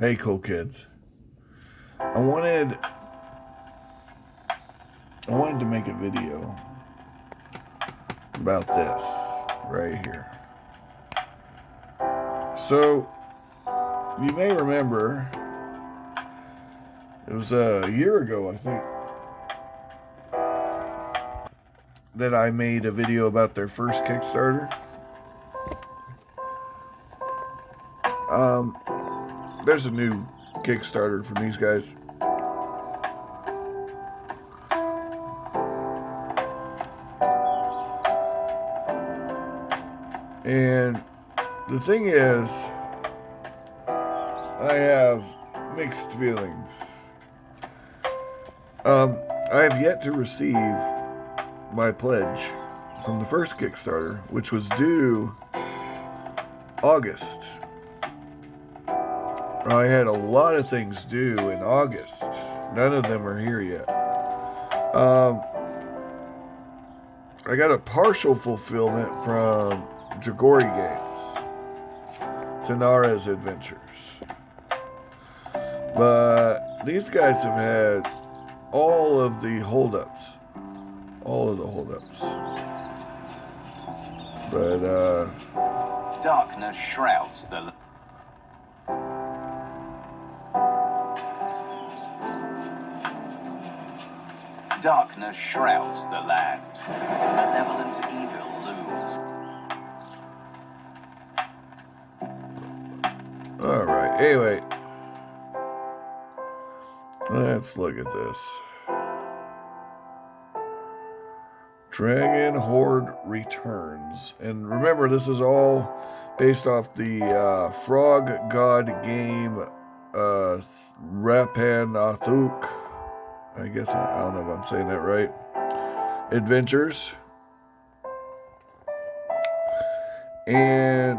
Hey, cool kids. I wanted to make a video about this right here. So, you may remember it was a year ago, I think, that I made a video about their first Kickstarter. There's a new Kickstarter from these guys. And the thing is, I have mixed feelings. I have yet to receive my pledge from the first Kickstarter, which was due August. I had a lot of things due in August. None of them are here yet. I got a partial fulfillment from Jagori Games, Tanara's Adventures. But these guys have had all of the holdups. All of the holdups. But, darkness shrouds the... Darkness shrouds the land. Malevolent evil looms. Alright, anyway. Let's look at this. Dragon Hoard Returns. And remember, this is all based off the Frog God game Rapanathuk. I guess I don't know if I'm saying that right. Adventures. And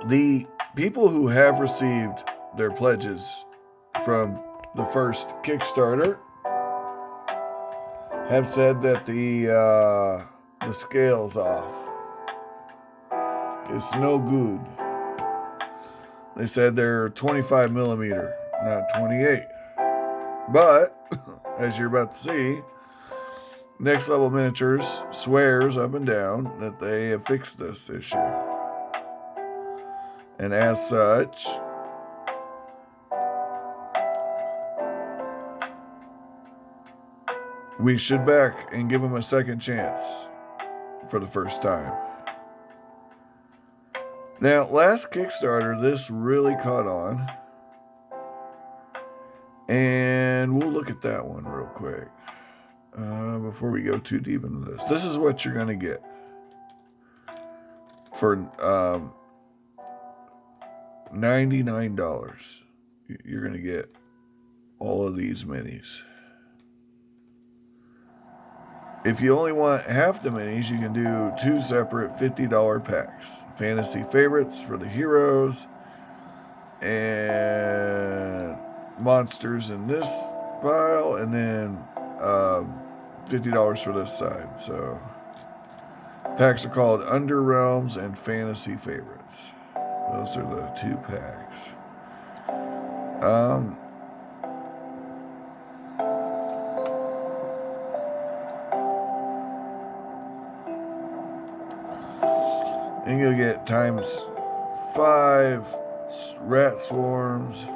the people who have received their pledges from the first Kickstarter have said that the scale's off. It's no good. They said they're 25 millimeter, not 28. But, as you're about to see, Next Level Miniatures swears up and down that they have fixed this issue. And as such, we should back and give them a second chance for the first time. Now, last Kickstarter, this really caught on. And we'll look at that one real quick. Before we go too deep into this. This is what you're going to get. For $99. You're going to get all of these minis. If you only want half the minis, you can do two separate $50 packs. Fantasy favorites for the heroes and monsters in this pile, and then $50 for this side. So packs are called Under Realms and Fantasy Favorites. Those are the two packs. And you'll get times 5 rat swarms.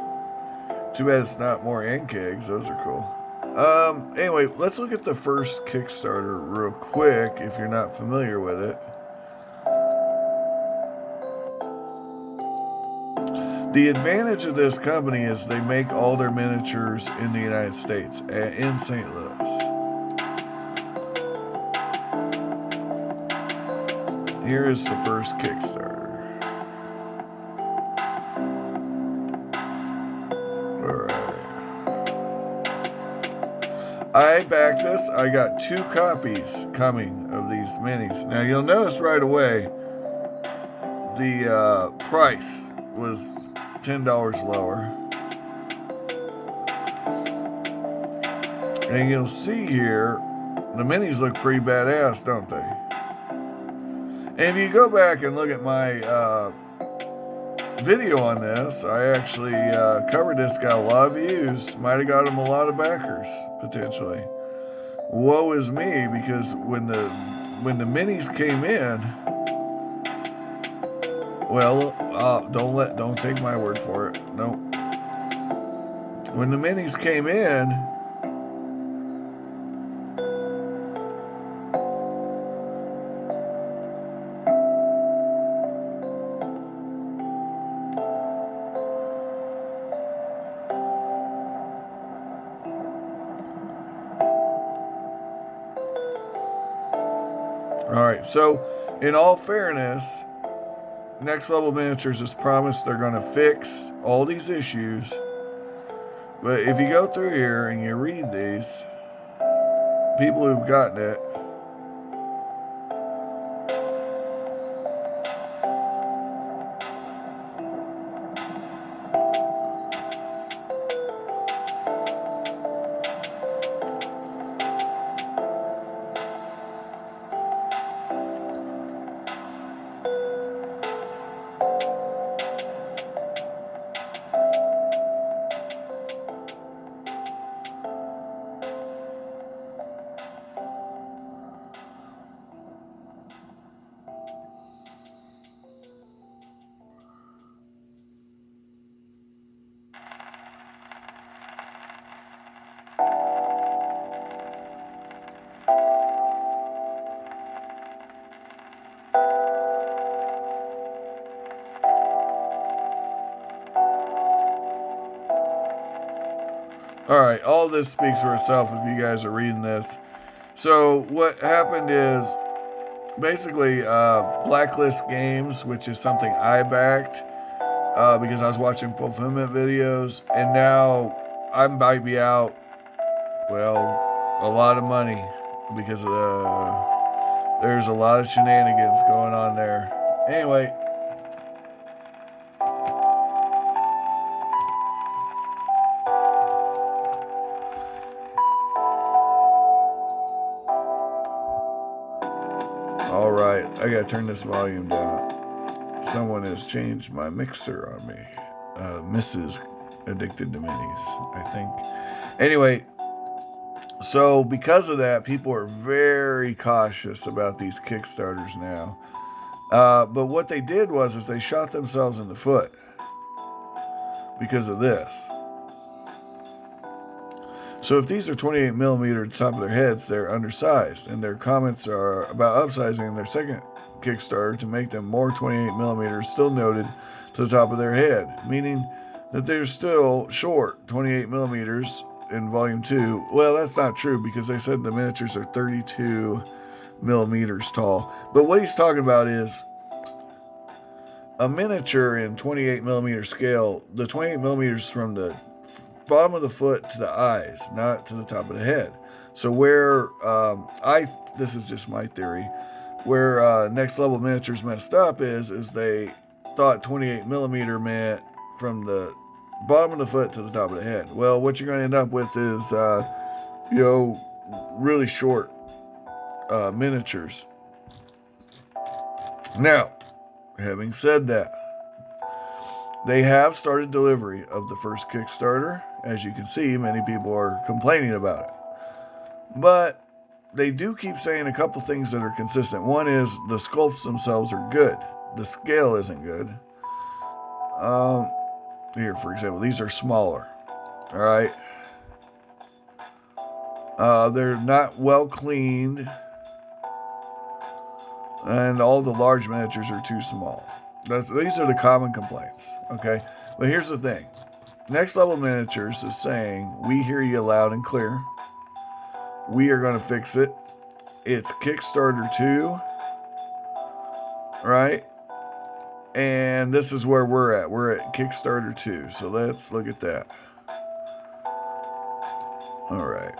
Too bad it's not more ant kegs. Those are cool. Anyway, let's look at the first Kickstarter real quick if you're not familiar with it. The advantage of this company is they make all their miniatures in the United States, in St. Louis. Here is the first Kickstarter. I backed this. I got 2 copies coming of these minis. Now you'll notice right away the price was $10 lower. And you'll see here, the minis look pretty badass, don't they? And if you go back and look at my video on this, I actually covered this, got a lot of views, might have got him a lot of backers, potentially. Woe is me, because when the minis came in, well, don't take my word for it. No. When the minis came in, all right, so in all fairness, Next Level Miniatures has promised they're going to fix all these issues. But if you go through here and you read these, people who've gotten it, all right, all this speaks for itself if you guys are reading this. So what happened is, basically, Blacklist Games, which is something I backed because I was watching fulfillment videos, and now I might be out, well, a lot of money because there's a lot of shenanigans going on there. Anyway. All right, I gotta turn this volume down. Someone has changed my mixer on me. Mrs. Addicted to Minis, I think. Anyway, so because of that, people are very cautious about these Kickstarters now. But what they did is they shot themselves in the foot because of this. So if these are 28 millimeter at the top of their heads, they're undersized, and their comments are about upsizing their second Kickstarter to make them more 28 millimeters still noted to the top of their head, meaning that they're still short 28 millimeters in volume 2. Well, that's not true, because they said the miniatures are 32 millimeters tall. But what he's talking about is a miniature in 28 millimeter scale, the 28 millimeters from the bottom of the foot to the eyes, not to the top of the head. So where this is just my theory, where Next Level Miniatures messed up is they thought 28 millimeter meant from the bottom of the foot to the top of the head. Well, what you're going to end up with is really short miniatures. Now, having said that, they have started delivery of the first Kickstarter. As you can see, many people are complaining about it. But they do keep saying a couple things that are consistent. One is the sculpts themselves are good. The scale isn't good. Here, for example, these are smaller. All right. They're not well cleaned. And all the large miniatures are too small. These are the common complaints. Okay. But here's the thing. Next Level Miniatures is saying, we hear you loud and clear. We are going to fix it. It's Kickstarter 2. Right? And this is where we're at. We're at Kickstarter 2. So let's look at that. All right.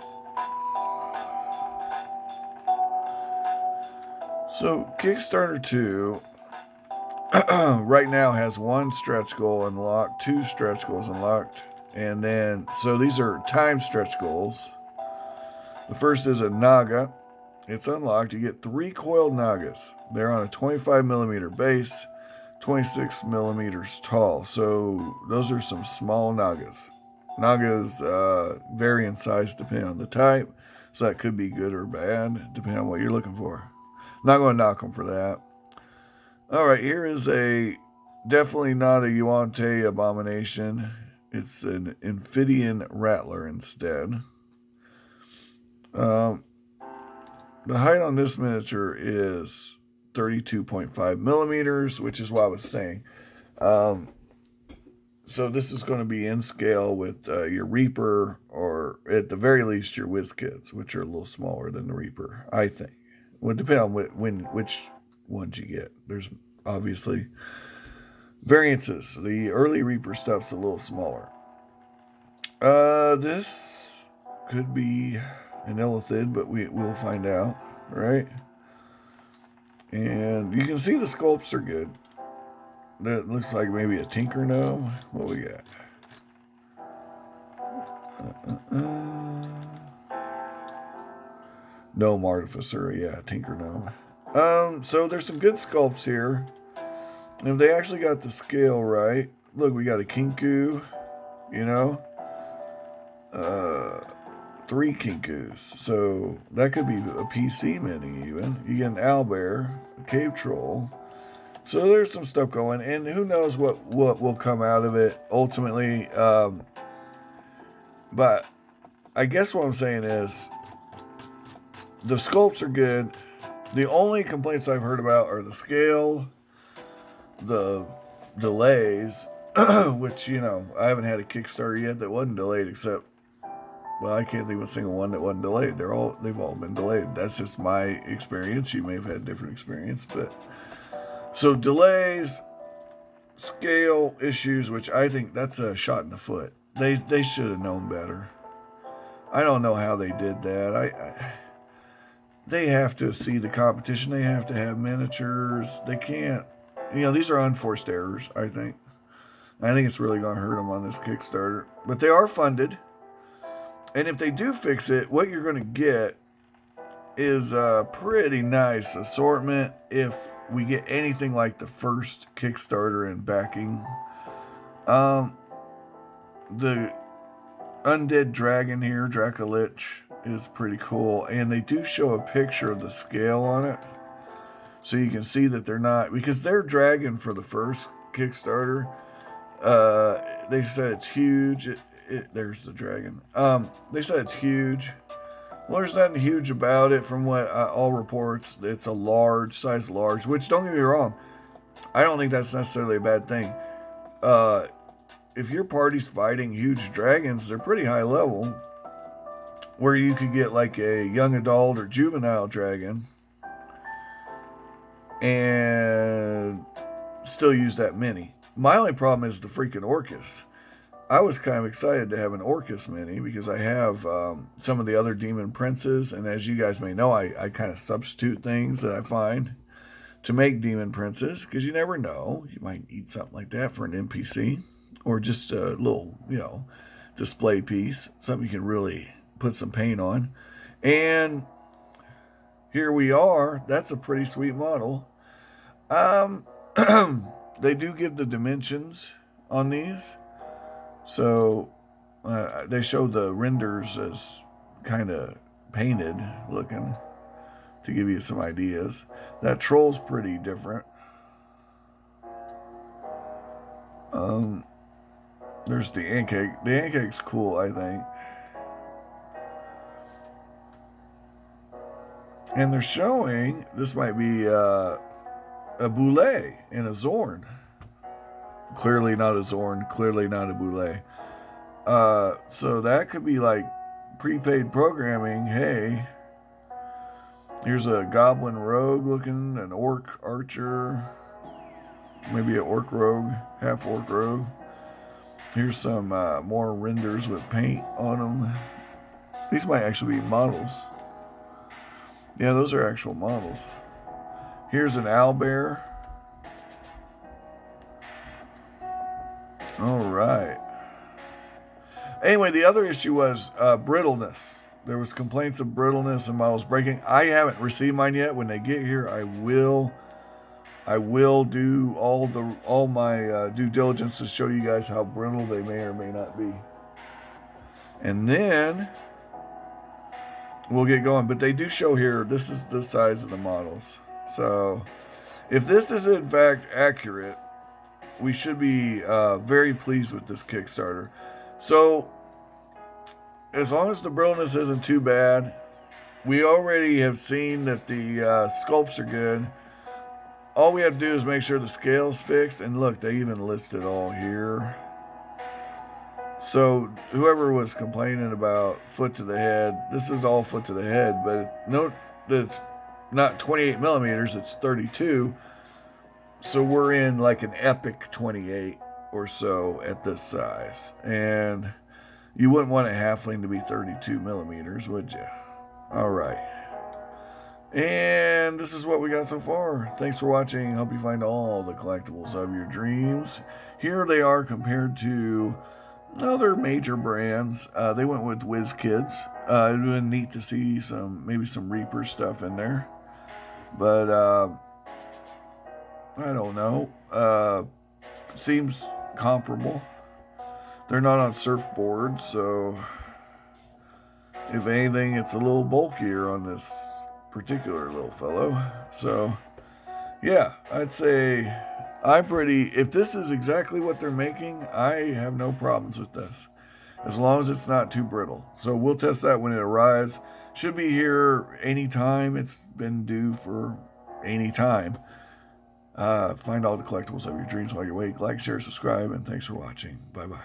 So Kickstarter 2 right now has one stretch goal unlocked, 2 stretch goals unlocked, and then, so these are time stretch goals. The first is a Naga, It's unlocked. You get 3 coiled Nagas. They're on a 25 millimeter base, 26 millimeters tall. So those are some small Nagas. Nagas vary in size depending on the type. So that could be good or bad, depending on what you're looking for. Not going to knock them for that. All right, here is definitely not a Yuan-Te abomination. It's an Amphibian Rattler instead. The height on this miniature is 32.5 millimeters, which is what I was saying. So this is going to be in scale with your Reaper, or at the very least your WizKids, which are a little smaller than the Reaper, I think. Well, depending on which ones you get. There's obviously variances. The early Reaper stuff's a little smaller. This could be an Illithid, but we'll find out, right? And you can see the sculpts are good. That looks like maybe a Tinker Gnome. What we got? Gnome Artificer, yeah, Tinker Gnome. So there's some good sculpts here. And if they actually got the scale right, look, we got a Kinku, you know, 3 Kinkus. So that could be a PC mini even. You get an Owlbear, a Cave Troll. So there's some stuff going, and who knows what will come out of it ultimately. But I guess what I'm saying is the sculpts are good. The only complaints I've heard about are the scale, the delays, which, you know, I haven't had a Kickstarter yet that wasn't delayed, except, well, I can't think of a single one that wasn't delayed. They've all been delayed. That's just my experience. You may have had a different experience, but so delays, scale issues, which I think that's a shot in the foot. They should have known better. I don't know how they did that. They have to see the competition. They have to have miniatures. They can't, you know, these are unforced errors, I think. I think it's really going to hurt them on this Kickstarter. But they are funded. And if they do fix it, what you're going to get is a pretty nice assortment if we get anything like the first Kickstarter and backing. The Undead Dragon here, Dracolich, is pretty cool. And they do show a picture of the scale on it. So you can see that they're not, because their dragon for the first Kickstarter, they said it's huge. There's the dragon. They said it's huge. Well, there's nothing huge about it from what all reports. It's a large, size large, which, don't get me wrong, I don't think that's necessarily a bad thing. If your party's fighting huge dragons, they're pretty high level, where you could get like a young adult or juvenile dragon and still use that mini. My only problem is the freaking Orcus. I was kind of excited to have an Orcus mini because I have some of the other Demon Princes, and as you guys may know, I kind of substitute things that I find to make Demon Princes, because you never know. You might need something like that for an NPC, or just a little, you know, display piece, something you can really put some paint on. And here we are. That's a pretty sweet model. They do give the dimensions on these. So they show the renders as kind of painted looking to give you some ideas. That troll's pretty different. There's the Ankeg. The Ankeg's cool, I think. And they're showing, this might be a Boule and a Zorn. Clearly not a Zorn, clearly not a Boule. So that could be like prepaid programming. Hey, here's a Goblin Rogue looking, an Orc Archer, maybe an Orc Rogue, half Orc Rogue. Here's some more renders with paint on them. These might actually be models. Yeah, those are actual models. Here's an Owlbear. All right. Anyway, the other issue was brittleness. there was complaints of brittleness and models breaking. I haven't received mine yet. When they get here, I will do all my due diligence to show you guys how brittle they may or may not be, and then we'll get going. But they do show here, this is the size of the models. So if this is in fact accurate, we should be very pleased with this Kickstarter. So as long as the brittleness isn't too bad, we already have seen that the sculpts are good. All we have to do is make sure the scale's fixed. And look, they even list it all here. So whoever was complaining about foot to the head, this is all foot to the head, but note that it's not 28 millimeters, it's 32. So we're in like an epic 28 or so at this size. And you wouldn't want a halfling to be 32 millimeters, would you? All right. And this is what we got so far. Thanks for watching. Hope you find all the collectibles of your dreams. Here they are compared to other major brands. They went with WizKids. It would have been neat to see maybe some Reaper stuff in there. But I don't know. Seems comparable. They're not on surfboards, so if anything, it's a little bulkier on this particular little fellow. So yeah, I'd say if this is exactly what they're making, I have no problems with this, as long as it's not too brittle. So we'll test that when it arrives. Should be here anytime. It's been due for any time. Find all the collectibles of your dreams while you wait. Like, share, subscribe, and thanks for watching. Bye bye.